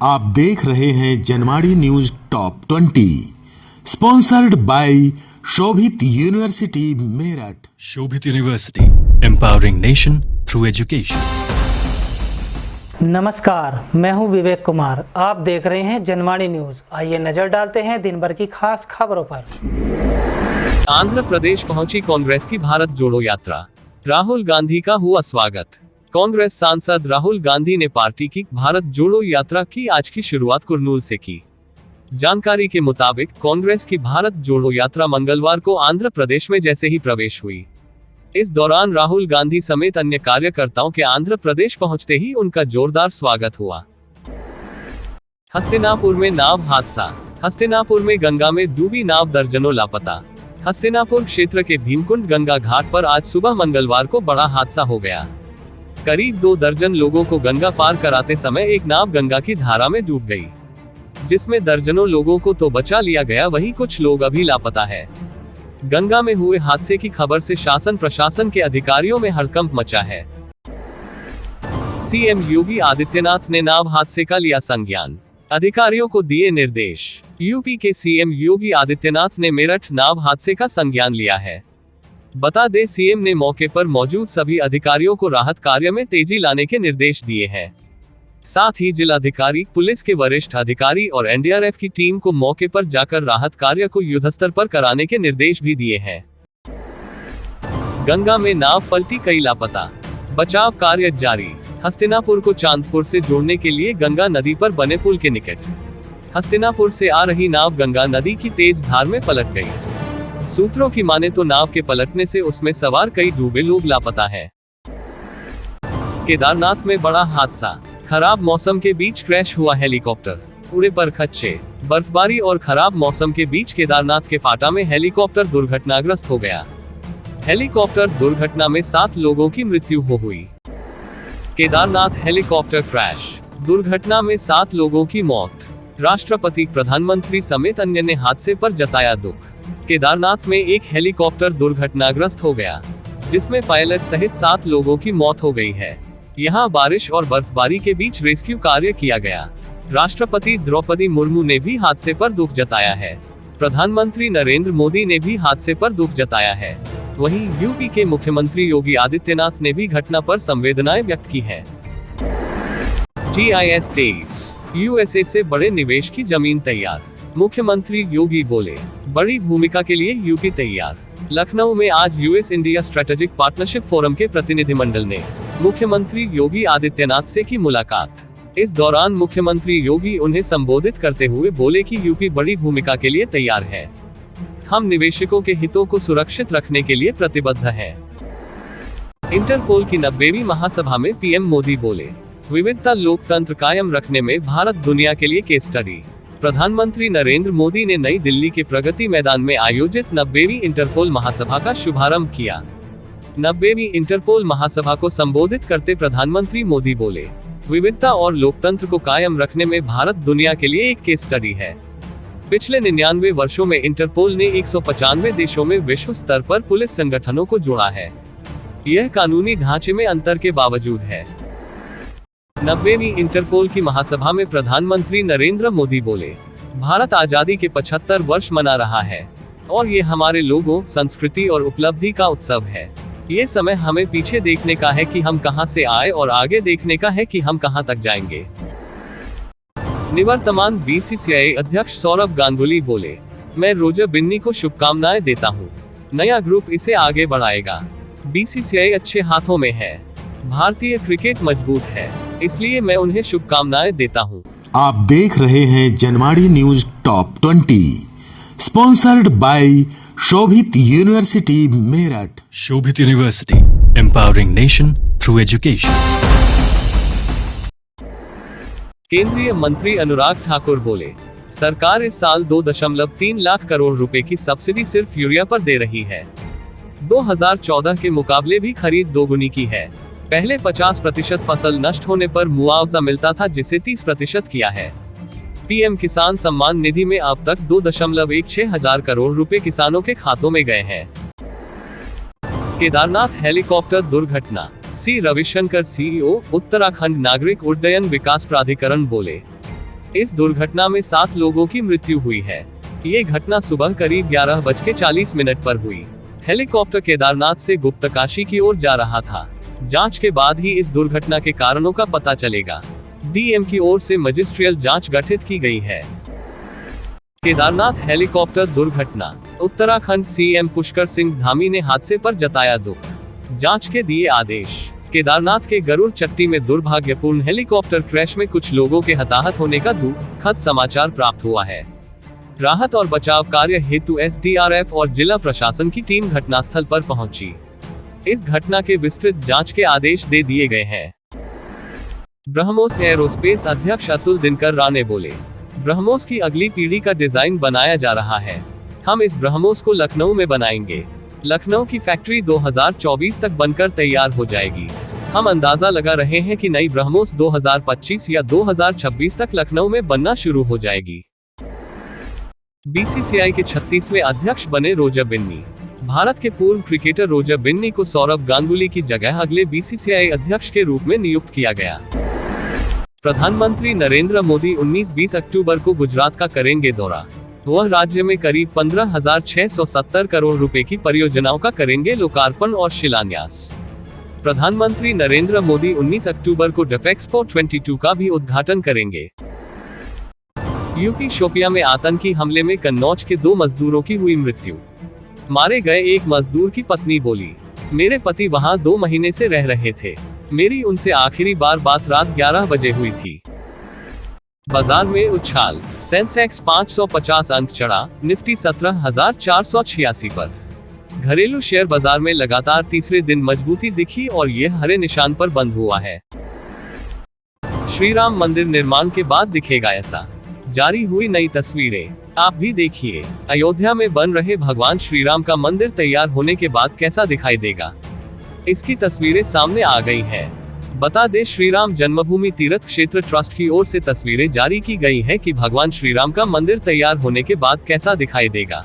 आप देख रहे हैं Janwadi news top 20, sponsored by Shobhit University Meerut. Shobhit university, empowering nation through education. नमस्कार, मैं हूं विवेक कुमार। आप देख रहे हैं जनवाड़ी न्यूज। आइए नजर डालते हैं दिन भर की खास खबरों पर। आंध्र प्रदेश पहुंची कांग्रेस की भारत जोड़ो यात्रा, राहुल गांधी का हुआ स्वागत। कांग्रेस सांसद राहुल गांधी ने पार्टी की भारत जोड़ो यात्रा की आज की शुरुआत कुर्नूल से की। जानकारी के मुताबिक कांग्रेस की भारत जोड़ो यात्रा मंगलवार को आंध्र प्रदेश में जैसे ही प्रवेश हुई, इस दौरान राहुल गांधी समेत अन्य कार्यकर्ताओं के आंध्र प्रदेश पहुंचते ही उनका जोरदार स्वागत हुआ। हस्तिनापुर में नाव हादसा, हस्तिनापुर में गंगा में डूबी नाव, दर्जनों लापता। हस्तिनापुर क्षेत्र के भीमकुंड गंगा घाट पर आज सुबह मंगलवार को बड़ा हादसा हो गया। करीब 2 दर्जन लोगों को गंगा पार कराते समय एक नाव गंगा की धारा में डूब गई, जिसमें दर्जनों लोगों को तो बचा लिया गया, वहीं कुछ लोग अभी लापता है। गंगा में हुए हादसे की खबर से शासन प्रशासन के अधिकारियों में हड़कंप मचा है। सीएम योगी आदित्यनाथ ने नाव हादसे का लिया संज्ञान, अधिकारियों को दिए निर्देश। यूपी के सीएम योगी आदित्यनाथ ने मेरठ नाव हादसे का संज्ञान लिया है। बता दें, सीएम ने मौके पर मौजूद सभी अधिकारियों को राहत कार्य में तेजी लाने के निर्देश दिए हैं। साथ ही जिलाधिकारी, पुलिस के वरिष्ठ अधिकारी और एनडीआरएफ की टीम को मौके पर जाकर राहत कार्य को युद्धस्तर पर कराने के निर्देश भी दिए हैं। गंगा में नाव पलटी, कई लापता, बचाव कार्य जारी। हस्तिनापुर को चांदपुर से जोड़ने के लिए गंगा नदी पर बने पुल के निकट हस्तिनापुर से आ रही नाव गंगा नदी की तेज धार में पलट गई। सूत्रों की माने तो नाव के पलटने से उसमें सवार कई डूबे लोग लापता हैं। केदारनाथ में बड़ा हादसा, खराब मौसम के बीच क्रैश हुआ हेलीकॉप्टर, उड़े पर खदशे। बर्फबारी और खराब मौसम के बीच केदारनाथ के फाटा में हेलीकॉप्टर दुर्घटनाग्रस्त हो गया। हेलीकॉप्टर दुर्घटना में 7 लोगों की मृत्यु हुई। केदारनाथ हेलीकॉप्टर क्रैश दुर्घटना में 7 लोगों की मौत। राष्ट्रपति, प्रधानमंत्री समेत अन्य ने हादसे पर जताया दुख। केदारनाथ में एक हेलीकॉप्टर दुर्घटनाग्रस्त हो गया, जिसमें पायलट सहित 7 लोगों की मौत हो गई है। यहां बारिश और बर्फबारी के बीच रेस्क्यू कार्य किया गया। राष्ट्रपति द्रौपदी मुर्मू ने भी हादसे पर दुख जताया है। प्रधानमंत्री नरेंद्र मोदी ने भी हादसे पर दुख जताया है। वहीं यूपी के मुख्यमंत्री योगी आदित्यनाथ ने भी घटना पर संवेदनाएं व्यक्त की है। GIS 23, यूएसए से बड़े निवेश की जमीन तैयार, मुख्यमंत्री योगी बोले, बड़ी भूमिका के लिए यूपी तैयार। लखनऊ में आज US India strategic partnership forum के प्रतिनिधिमंडल ने मुख्यमंत्री योगी आदित्यनाथ से की मुलाकात। इस दौरान मुख्यमंत्री योगी उन्हें संबोधित करते हुए बोले कि यूपी बड़ी भूमिका के लिए तैयार है। हम निवेशकों के हितों को सुरक्षित रखने के लिए प्रतिबद्ध हैं। इंटरपोल की 90वीं महासभा में पीएम मोदी बोले, विविधता लोकतंत्र कायम रखने में भारत दुनिया के लिए केस स्टडी। प्रधानमंत्री नरेंद्र मोदी ने नई दिल्ली के प्रगति मैदान में आयोजित 90वीं इंटरपोल महासभा का शुभारंभ किया। 90वीं इंटरपोल महासभा को संबोधित करते प्रधानमंत्री मोदी बोले, विविधता और लोकतंत्र को कायम रखने में भारत दुनिया के लिए एक केस स्टडी है। पिछले 99 वर्षों में इंटरपोल ने 195 देशों में विश्व स्तर पर पुलिस संगठनों को जोड़ा है। यह कानूनी ढांचे में अंतर के बावजूद है। 90वीं इंटरपोल की महासभा में प्रधानमंत्री नरेंद्र मोदी बोले, भारत आजादी के 75 वर्ष मना रहा है और ये हमारे लोगों, संस्कृति और उपलब्धि का उत्सव है। ये समय हमें पीछे देखने का है कि हम कहां से आए और आगे देखने का है कि हम कहां तक जाएंगे। निवर्तमान बीसीसीआई अध्यक्ष सौरव गांगुली बोले, मैं रोजर बिन्नी को शुभकामनाएं देता हूं। नया ग्रुप इसे आगे बढ़ाएगा। बीसीसीआई अच्छे हाथों में है। भारतीय क्रिकेट मजबूत है, इसलिए मैं उन्हें शुभकामनाएं देता हूं। आप देख रहे हैं Janwadi news top 20, sponsored by Shobhit University Meerut. Shobhit university, empowering nation through education. केंद्रीय मंत्री अनुराग ठाकुर बोले, सरकार इस साल 2.3 लाख करोड़ रुपए की सब्सिडी सिर्फ यूरिया पर दे रही है। 2014 के मुकाबले भी खरीद दोगुनी की है। पहले 50% फसल नष्ट होने पर मुआवजा मिलता था, जिसे 30% किया है। पीएम किसान सम्मान निधि में अब तक 2.16 हजार करोड़ रुपए किसानों के खातों में गए हैं। केदारनाथ हेलीकॉप्टर दुर्घटना, सी रविशंकर सीईओ, उत्तराखंड नागरिक उड्डयन विकास प्राधिकरण बोले, इस दुर्घटना में 7 लोगों की मृत्यु हुई है। ये घटना सुबह करीब 11:40 पर हुई। हेलीकॉप्टर केदारनाथ से गुप्तकाशी की ओर जा रहा था। जांच के बाद ही इस दुर्घटना के कारणों का पता चलेगा। डीएम की ओर से मजिस्ट्रियल जांच गठित की गई है। केदारनाथ हेलीकॉप्टर दुर्घटना। उत्तराखंड सीएम पुष्कर सिंह धामी ने हादसे पर जताया दुख, जांच के दिए आदेश। केदारनाथ के गरुड़ चट्टी में दुर्भाग्यपूर्ण हेलीकॉप्टर क्रैश में कुछ लोगों के हताहत होने का दुखद समाचार प्राप्त हुआ है। राहत और बचाव कार्य हेतु एसडीआरएफ और जिला प्रशासन की टीम घटनास्थल पर पहुंची। इस घटना के विस्तृत जांच के आदेश दे दिए गए हैं। ब्रह्मोस एरोस्पेस अध्यक्ष अतुल दिनकर राणे बोले, ब्रह्मोस की अगली पीढ़ी का डिजाइन बनाया जा रहा है। हम इस ब्रह्मोस को लखनऊ में बनाएंगे। लखनऊ की फैक्ट्री 2024 तक बनकर तैयार हो जाएगी। हम अंदाजा लगा रहे हैं कि नई ब्रह्मोस 2025 या 2026 तक लखनऊ में बनना शुरू हो जाएगी। बीसीसीआई के 36वें अध्यक्ष बने रोजर बिन्नी। भारत के पूर्व क्रिकेटर रोजर बिन्नी को सौरव गांगुली की जगह अगले बीसीसीआई अध्यक्ष के रूप में नियुक्त किया गया। प्रधानमंत्री नरेंद्र मोदी 19-20 अक्टूबर को गुजरात का करेंगे दौरा। वह राज्य में करीब 15,670 करोड़ रुपए की परियोजनाओं का करेंगे लोकार्पण और शिलान्यास। प्रधानमंत्री नरेंद्र मोदी 19 अक्टूबर को डेफएक्सपो 22 का भी उद्घाटन करेंगे। यूपी शोपियां में आतंकी हमले में कन्नौज के 2 मजदूरों की हुई मृत्यु। मारे गए एक मजदूर की पत्नी बोली, मेरे पति वहां 2 महीने से रह रहे थे। मेरी उनसे आखिरी बार बात रात 11 बजे हुई थी। बाजार में उछाल, सेंसेक्स 550 अंक चढ़ा, निफ्टी 17,486 पर। घरेलू शेयर बाजार में लगातार तीसरे दिन मजबूती दिखी और यह हरे निशान पर बंद हुआ है। श्री राम मंदिर निर्माण के बाद दिखेगा ऐसा, जारी हुई नई तस्वीरें। आप भी देखिए, अयोध्या में बन रहे भगवान श्री राम का मंदिर तैयार होने के बाद कैसा दिखाई देगा। इसकी तस्वीरें सामने आ गई हैं। बता दें, श्री राम जन्मभूमि तीर्थ क्षेत्र ट्रस्ट की ओर से तस्वीरें जारी की गई हैं कि भगवान श्री राम का मंदिर तैयार होने के बाद कैसा दिखाई देगा।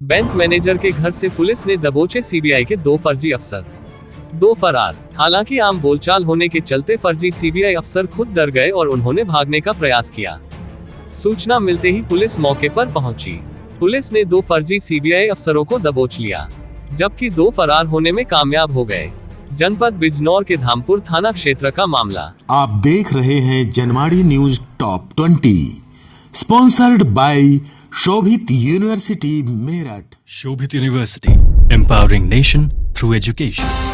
बैंक मैनेजर के घर से पुलिस ने दबोचे सीबीआई के 2 फर्जी अफसर, 2 फरार। हालांकि आम बोलचाल होने के चलते फर्जी सीबीआई अफसर खुद डर गए और उन्होंने भागने का प्रयास किया। सूचना मिलते ही पुलिस मौके पर पहुंची। पुलिस ने 2 फर्जी सीबीआई अफसरों को दबोच लिया, जबकि 2 फरार होने में कामयाब हो गए। जनपद बिजनौर के धामपुर थाना क्षेत्र का मामला। आप देख रहे हैं Janmadi news top 20, sponsored by Shobhit University Meerut. Shobhit University, empowering nation through education.